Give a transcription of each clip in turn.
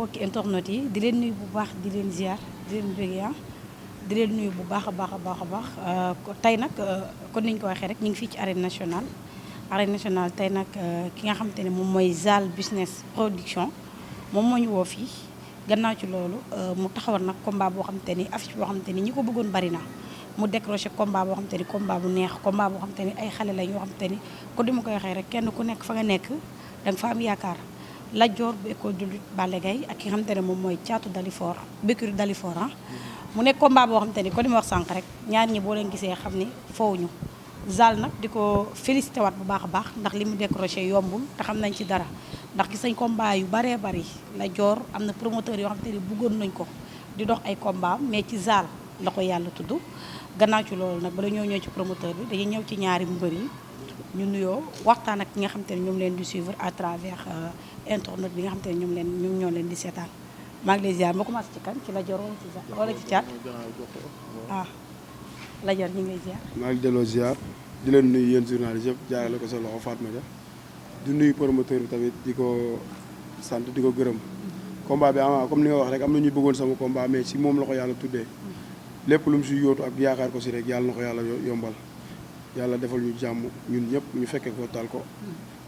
mbokki internet yi di leen nuyu bu baax di leen ziar di leen bëgg di leen nuyu bu baax a baax a baax a baax tey nag kon niñ ko waxee rek ñu ngi fii ci arène nationale tey nag ki nga xamante ne moom mooy Zal Business Production moom moo ñu woo fii gannaaw ci loolu mu taxawal nag combat boo xamante ni affiche boo xamante ni ñi ko bëggoon bari na mu décroché combat boo xamante ni combat bu neex combat boo xamante ni ay xale la yoo xamante ni ko di ma koy waxee rek kenn ku nekk fa nga nekk da nga fa am yaakaar Lat Dior bu école de lutte Balla Gaye ak ki nga xamante ne moom mooy Thiatou Dalifort Bécurie Dalifort mu nekk combat boo xamante ni ko di ma wax sànq rek ñaar ñi boo leen gisee xam ni foowuñu Zal nag di ko félicité waat bu baax a baax ndax li mu décroché yombul te xam nañ ci dara ndax gis nañ combat yu baree bari Lat Dior am na promoteur yoo xamante ni bëggoon nañ ko di dox ay combat mais ci Zal la ko yàlla tudd gannaaw ci loolu nag bala ñoo ñëw ci promoteur bi dañuy ñëw ci ñaari mbër yi ñu nuyoo waxtaan ak ñi nga xamante ne ñoom leen di suivre à travers internet bi nga xamante ne ñoom ñoo leen di seetaan maa ngi lay ziar ma commencé ci kan ci Lat Dior wala ci Thiat Lat Dior ñu ngi lay ziar. maa ngi delloo ziar di leen nuyu yéen journaliste yëpp jaarale ko sa loxo Fatma Dia di nuyu promoteur bi tamit di ko sant di ko gërëm. combat bi comme ni nga wax rek am na ñu bëggoon sama combat mais si moom la ko yàlla tuddee lépp lu mu si yóotu ak yaakaar ko si rek yàlla na ko yàlla yombal yàlla defal ñu jàmm ñun ñëpp ñu fekkee ko tal ko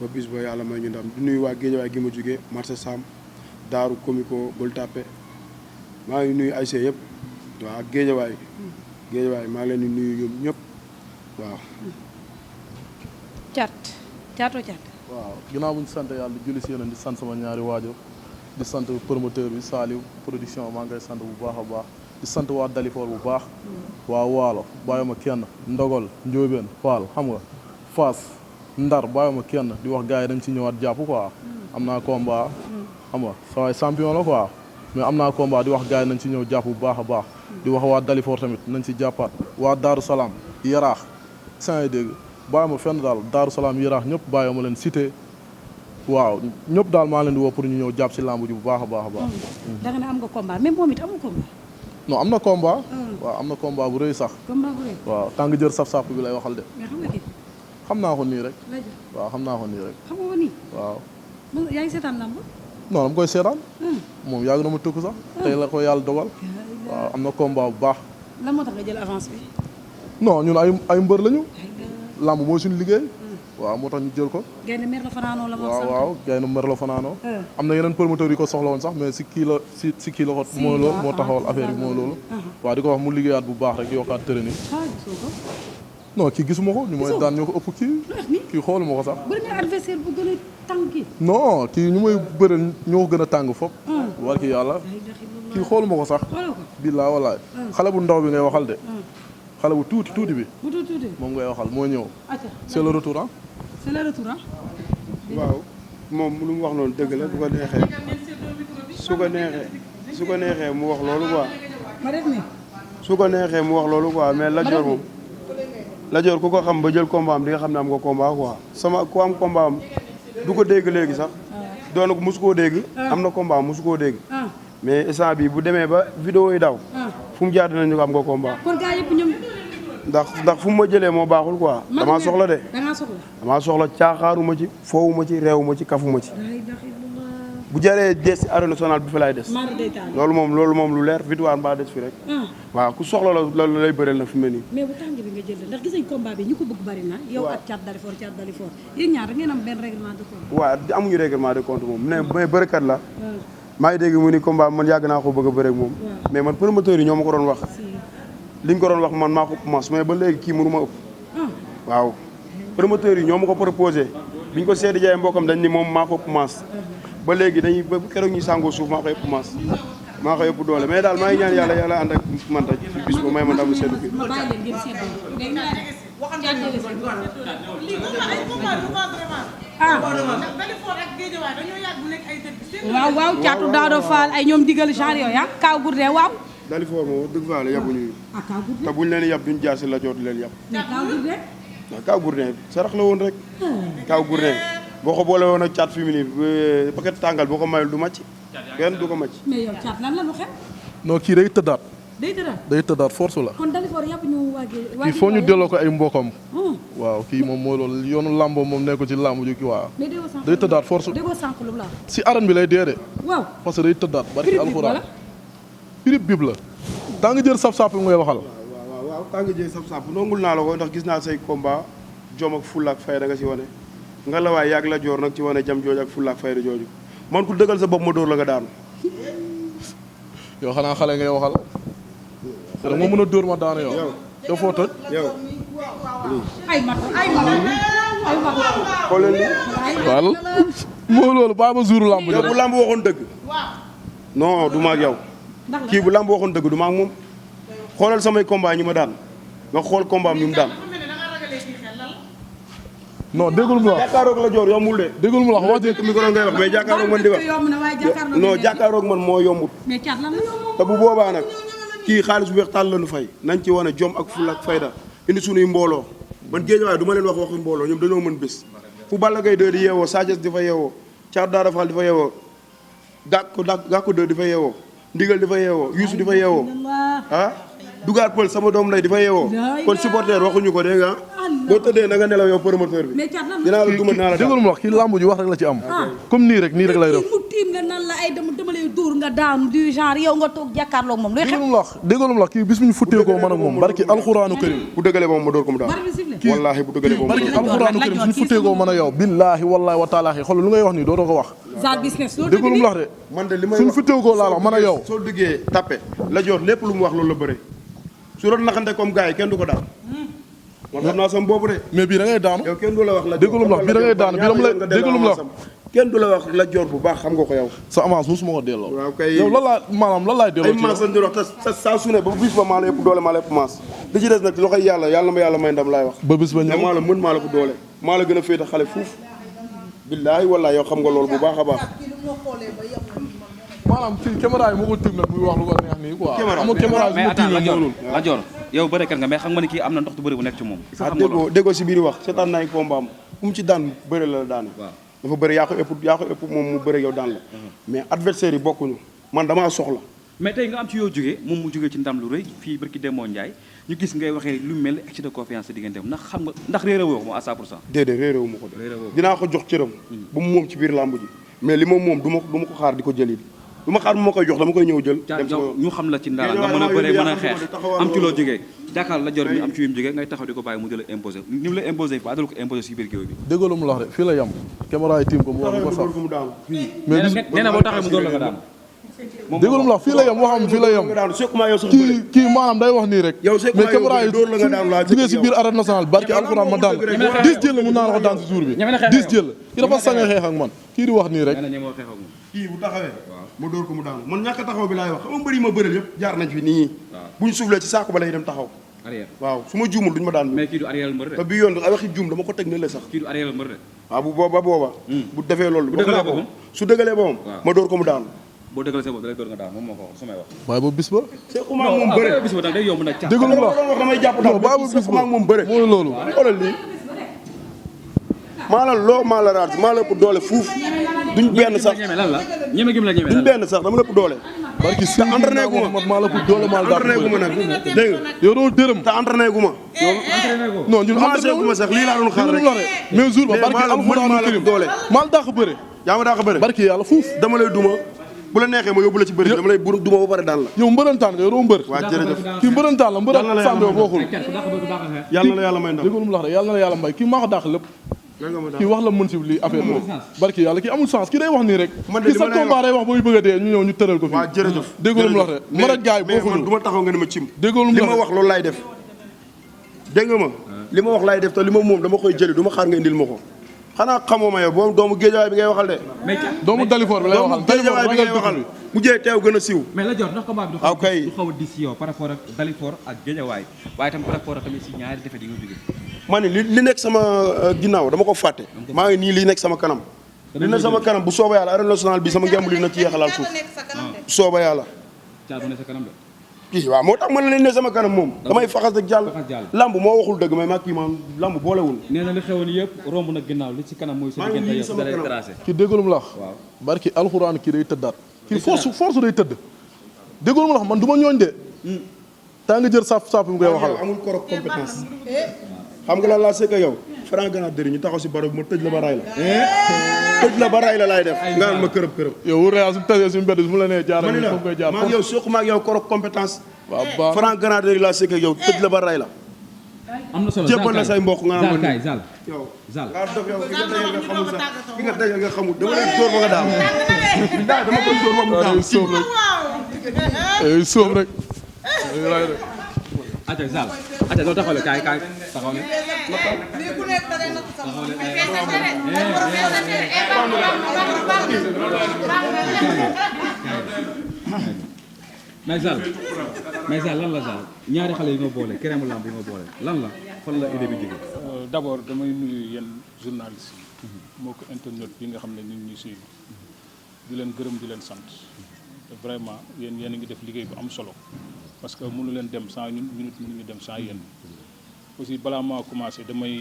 ba bis ba yàlla may ñu ndam di nuyu waa Géejawaay gi ma jógee marché Sam Daaru Komiko Bol Tapé maa ngi nuyu ASC yëpp waaw ak Géejawaay maa ngi leen di nuyu ñoom ñëpp waaw. Thiat. waaw ginnaaw bu ñu sant yàlla julli si yéen di sant sama ñaari waajur di sant promoteur bi Saliou production maa ngi koy sant bu baax a baax di sant waa Dalifort bu baax. waa Waalo bàyyuma kenn Ndogol Njóobeen Faal xam nga Faas Ndar bàyyuma kenn di wax gars yi dañ ci ñëwaat jàpp quoi. am naa combat. xam nga sa waay champion la quoi mais am naa combat di wax gars yi nañ ci ñëw jàpp bu baax a baax. di wax waa Dalifort tamit nañ ci jàppaat waa Daaru Salaam Yaraax saa dégg bàyyi ma fenn daal Daaru Salaam Yaraax ñëpp bàyyi ma leen cité waaw ñëpp daal maa leen di woo pour ñu ñëw jàpp si lamb ji bu baax a baax a baax. da nga ne am nga combat même moom it amul combat. non am na combat. waaw am na combat bu rëy sax. combat bu rëy. waaw tàng jër saf-saf bi lay waxal de. mais xam nga kii. xam naa ko nii rek. waaw xam naa ko nii rek. xam nga ko nii. waaw. yaa ngi seetaan lamb. non dama koy seetaan. moom yàgg na ma tukk sax. tey la ko yàlla dogal. waaw am na combat bu baax. lan moo tax nga jël avance bi. non ñun ay mbër lañu. lamb mooy suñu liggéey. waaw moo tax ñu jël ko. gaynde mer la fanaanoo la. waaw gaynde mer la fanaanoo. am na yeneen promoteurs yi ko soxla woon sax mais si kii la ko. moo loolu moo taxawal affaire bi moo loolu. waaw di ko wax mu liggéeyaat bu baax rek yokkaat tërë ni. non kii gisuma ko ñu mooy daan ñoo ko ëpp kii xooluma ko sax. bëri na adversaire bu gën a tàng kii. non kii ñu may bëri ñoo ko gën a tàng fop war ki yàlla kii xooluma ko sax. billaa wallaay xale bu ndaw bi ngay waxal de. xale bu tuuti bi. moom ngay waxal moo ñëw. c'est le retour ah. c'est le retour ah. waaw moom lu mu wax noonu dëgg la bu ko neexee su ko neexee mu wax loolu quoi. su ko neexee mu wax loolu quoi mais Lat Dior moom. Lat Dior ku ko xam ba jël combat am di nga xam ne am nga combat quoi sama ku am combat am du ko dégg léegi sax. doon ko mosu koo dégg. am na combat am mosu koo dégg. mais instant bi bu demee ba vidéo yi daw. fu mu jaar dinañu ko am nga combat. kon gars yëpp ñoom. ndax fu mu ma jëlee moo baaxul quoi. damaa soxla de. damaa soxla caaxaaruma ci foowuma ci réewuma ci kafuma ci. bu jaree des ci arène nationale bi fi laay des. loolu moom lu leer victoire mbaa des fi rek. waaw ku soxla la lay bëreel na fi mu ne nii. mais bu tàng bi nga jël ndax gis nañ combat bi ñu ko bëgg bari na. yow ak Thiat Dalifort yéen ñaar da ngeen am benn règlement de compte. waaw amuñu règlement de compte moom mais bërëkat la. maa ngi dégg mu ni combat man yàgg naa ko bëgg a bëre ak moom. mais man promoteur yi ñoo ma ko doon wax. liñ ko doon wax man maa ko commencé mais ba léegi kii mënu ma ëpp. waaw promoteur yi ñoo ma ko proposé biñ ko seedi jaay mbokkam dañ ni moom maa ko commencé. ba léegi dañuy ba keroog ñuy sàngoo suuf maa ko yëpp commencé maa ko yëpp doole mais daal maa ngi ñaan yàlla ànd ak man rek ci bis ba may ma ndam seddu fi. waaw Thiatou Daouda Fall ay ñoom digal genre yooyu ah Kaw Gourdin waaw. Dalifort moom dëgg fa la yabuñu. te buñ leen yab duñ jaar si Lat Dior di leen yab. waaw Kaw Gourdin sarax la woon rek. Kaw Gourdin boo ko boole woon ak Thiat fi mu nii paquet tàngal boo ko mayul du màcc. kenn du ko màcc. mais yow Thiat lan la lu xew. non kii day tëddaat. day tëddaat force la. kon Dalifort yàpp ñu waagee. kii foo ñu delloo ko ay mbokam. waaw kii moom mooy loolu yoonu làmbo moom nekkul ci làmb ji kii waaw. day tëddaat force. si arène bi lay dee de. waaw parce que day tëddaat. barki alxuraan pirip bib la. daa nga jël sap-sap ngay waxal. waaw daa nga jël sap-sap nongul naa la ko ndax gis naa say combat jom ak fulla ak fayda nga si wane. nga la waay yàgg la joor nag ci wane jam jooju ak fulla ak fayda jooju man ku dëggal sa bopp ma dóor la nga daanu. yow xanaa xale ngay waxal. da nga mën a dóor ma daanu yow. yow foo toj. yow. ay mag. xool leen waaw moo loolu bàyyi ba jour lamb. yow bu lamb waxoon dëgg. non du ma ak yow. kii bu lamb waxoon dëgg du ma ak moom. xoolal samay combat ñi ma daan nga xool combat am ñu mu daan. non déggul mu la wax jàkkaaroog la joor yombul de. déggul mu la wax wax dëgg micro ngay wax mais jàkkaaroog man di wax. non jàkkaaroog man moo yombut. te bu boobaa nag kii xaalis bu weex tàll la nu fay nañ ci wane jom ak ful ak fayda indi sunuy mbooloo man géejawaay du ma leen wax waxu mbooloo ñoom dañoo mën bés fu Balla Gaye 2 di yeewoo Sa Thiès di fa yeewoo Thiat Daara Fall di fa yeewoo Gàkko 2 di fa yeewoo Ndigal di fa yeewoo Youssou di fa yeewoo ah Dugaar Pël sama doom lay di fa yeewoo kon supporter waxuñu ko dégg nga boo tëddee na nga nelaw yow promoteur bi dinaa la duma naa la déggul mu wax kii lamb ji wax rek la ci am comme nii rek lay def mu tiim nga nan la ay dama lay dóor nga daanu du genre yow nga toog jàkkaarloog moom luy xew déggul mu wax kii bis bu ñu futtee ko man ak moom barki alxuraanu karim bu dëggalee moom ma dóor ko mu daanu wallaahi bu dëggalee moom barki alxuraanu karim suñu futtee ko man ak yow billaahi wallaahi wa taalaahi xool lu ngay wax nii dootoo ko wax déggul mu wax de man de li may suñu futtee ko laa wax man ak yow soo duggee tappe la joor lépp lu mu wax loolu la bëre su doon naxante comme gars yi kenn du ko daan man xam naa sama boobu de. mais bii da ngay daanu. yow kenn du la wax la déggulum la bii da ngay daanu bii dama lay déggulum la kenn du la wax la joor bu baax xam nga ko yow. sa avance mosuma ko delloo. waaw kay yow lan laa maanaam lan laay delloo. ay maas lañ di wax te saa su ne ba bis ba maa la ëpp doole maa la ëpp maas li ci des nag loxoy yàlla ma yàlla may ndam laay wax. ba bis ba ñëw maa la mën maa la ko doole maa la gën a féete xale fuuf. billaahi wallaahi yow xam nga loolu bu baax a baax. maanaam fii caméra yi moo ko tiim nag muy wax lu ko neex nii quoi. amul caméra yi moo tiim nag la joor yow bërekat nga mais xam nga ni kii am na ndox tu bëri bu nekk ci moom. déggoo si biir wax seetaan naa combat am fu mu ci daan bëri la daane. dafa bëri yaa ko ëpp moom mu bëri yow daan la. mais adversaire yi bokkuñu man damaa soxla. mais tey nga am ci yoo jógee moom mu jógee ci ndam lu rëy fii barki Demba Ndiaye ñu gis ngay waxee lu mel ni excès de confiance sa diggante ndax xam nga ndax réeré woo ko moom à 100%. déedéet réeré wu ma ko de dinaa ko jox cëram. ba mu moom ci biir làmb ji mais li moom du ma ko xaar di ko jëli du ma xaar bu ma koy jox dama koy ñëw jël. dem ñu xam la ci ndara nga mën a bëree mën a xeex am ci loo jógee jàkkaar la jor bi am ci yu mu jógee ngay taxaw di ko bàyyi mu jël imposé ni mu la imposé ba dal ko imposé si biir géew bi déggoo mu la wax de fii la yam caméra yi tiim ko mu wax lu ko sax mais nee na boo taxee mu doon la nga daanu déggoo mu la wax fii la yam waxam fii la yam kii maanaam day wax nii rek mais caméra yi jógee si biir arène nationale barki alxuraan ma daan 10 jël mun naa la ko daan si jour bi 10 jël ki dafa sañ a xeex ak man kii di wax nii rek kii bu taxawee ma dóor ko mu daanu man ñàkk taxaw bi laay wax xam nga mbëri ma bëral yëpp jaar nañ fi nii buñ suuflee ci saako ba lay dem taxaw waaw su ma juumul duñ ma daan mais kii du arrière mbër de te bi yoon ay waxi juum dama ko teg ne la sax kii du arrière mbër de waaw bu booba bu defee loolu su dëgalee boppam ma dóor ko mu daanu boo dëgalee sa bopp da lay dóor nga daanu moom moo ko wax samay wax waaye ba bis ba sequma ak moom bëre bis ba nag day yomb nag déglu mu wax damay jàpp daal baa ba bis ba ak moom bëre mooy loolu xoolal lii maa la raat maa la ëpp doole fuuf duñ benn sax lan la ñeme gim la ñeme duñ benn sax dama la ëpp doole barki si entraîné gu ma maa la ëpp doole maa la entraîné gu ma nag dégg nga yow doo dërëm te entraîné gu ma non ñun entraîné gu ma sax lii laa doon xaar rek mais jour ba barki alxuraanu karim doole maa la dàq bëre yaa ma dàq bëre barki yàlla fuuf dama lay duma bu la neexee ma yóbbu la ci bëri dama lay duma ba pare daan la yow mbërëntaan nga yow doo mbër waaw jërëjëf kii mbërëntaan la mbërë sàmbe bokkul yàlla na la yàlla may ndam déggul mu lax rek yàlla na la yàlla may kii maa ko dàq lépp kii wax la mën si lii affaire boobu barki yàlla kii amul chance kii day wax nii rek kii sa combat day wax ba muy bëgg a dee ñu ñëw ñu tëral ko fii waaw jërëjëf déggul mu lax rek man ak gars yi mais man bokkul du ma taxaw nga ne ma cim déggul mu li lax ma wax loolu laay def dégg nga ma li ma wax laay def te li ma moom dama koy jëli du ma xaar nga indil ma ko xanaa xamoo ma yow boobu doomu géejawaay bi ngay waxal de doomu Dalifort bi lay waxal géejawaay bi ngay waxal mu jee teew gën a siiw mais la jor ndax combat bi du xaw a dis yow par rapport ak Dalifort ak géejawaay waaye tam par rapport ak tamit si ñaari défaite yi nga jógee ma ne li nekk sama ginnaaw dama ko fàtte maa ngi nii li nekk sama kanam li nekk sama kanam bu sooba yàlla arène nationale bi sama ngemb li na ci yeexalaal suuf sooba yàlla kii waaw moo tax mën na leen ne sama kanam moom damay faxas ak jàll lamb moo waxul dëgg mais maa kii ma lamb boolewul nee na li xewoon yëpp romb na ginnaaw li ci kanam mooy sa diggante yow da lay tracé kii déggulum lax barki alxuraan kii day tëddaat kii force day tëdd déggulum lax man du ma ñooñ de taa nga jël sàpp bi ngay waxal. amul korok compétence. xam nga lan laa sekk yow. Franc Ganaar ñu taxaw si baro bi ma tëj la ba ray la. tëj la ba ray la laay def. nga naan ma kërëb. yow wóor na yàlla su tasee suñu mbedd su mu la nee jaar. ma ne la maa ngi yow soq ma ak yow korok compétence. waaw baax Franc Ganaar laa sekk yow tëj la ba ray la. am na solo jébbal la say mbokk nga naan ma Zal yow Zal nga dof yow fi nga dajal nga xamul sax fi nga dajal nga xamul dama leen dóor ba nga daaw. dama koy dóor ba mu daaw. sóob rek. aca Zal aca doo taxawle kaay taxawle mais Zal lan la Zal ñaari xale yi nga boole keremu lamb yi nga boole lan la fan la idée bi jóge. d'abord damay nuyu yenn journalistes yi moo ko internet bi nga xam ne ñu ngi ñuy suivre di leen gërëm di leen sant te vraiment yéen a ngi def liggéey bu am solo parce que mënu leen dem sans ñun minute mënuñu dem sans yéen aussi balaa maa commencé damay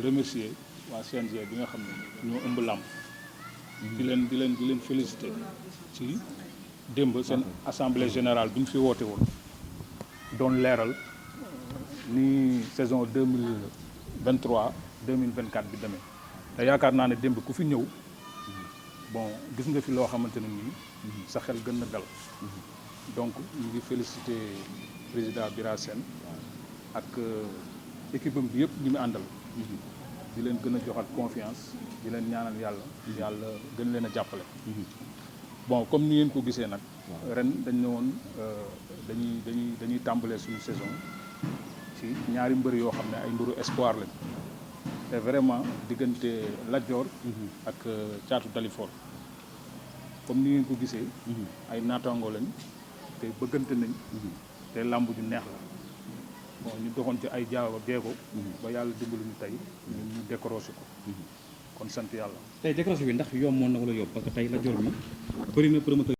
remercier waa CNG bi nga xam ne ñoo ëmb làmb di leen féliciter ci démb seen assemblée générale bi ñu fi woote woon doon leeral ni saison 2023 2024 bi demee te yaakaar naa ne démb ku fi ñëw bon gis nga fi loo xamante ne nii sa xel gën na dal donc ñu ngi félicité président Bira Sène ak équipe am bi yëpp ñi mu àndal di leen gën a joxat confiance di leen ñaanal yàlla gën leen a jàppale bon comme ni ngeen ko gisee nag ren dañ ne woon dañuy tàmbalee suñu saison ci ñaari mbër yoo xam ne ay mbëru espoir lañ te vraiment diggante Lat Dior ak Caatu Dalifor comme ni ngeen ko gisee ay naataangoo lañ te bëggante nañ te làmb ju neex la bon ñu doxoon ci ay jeego ba yàlla dimbalu ñu tey ñu décroché ko kon sant yàlla tey décroché bi ndax yomb moon na wala yomb parce que tey Lat Dior mi bëri na promoteur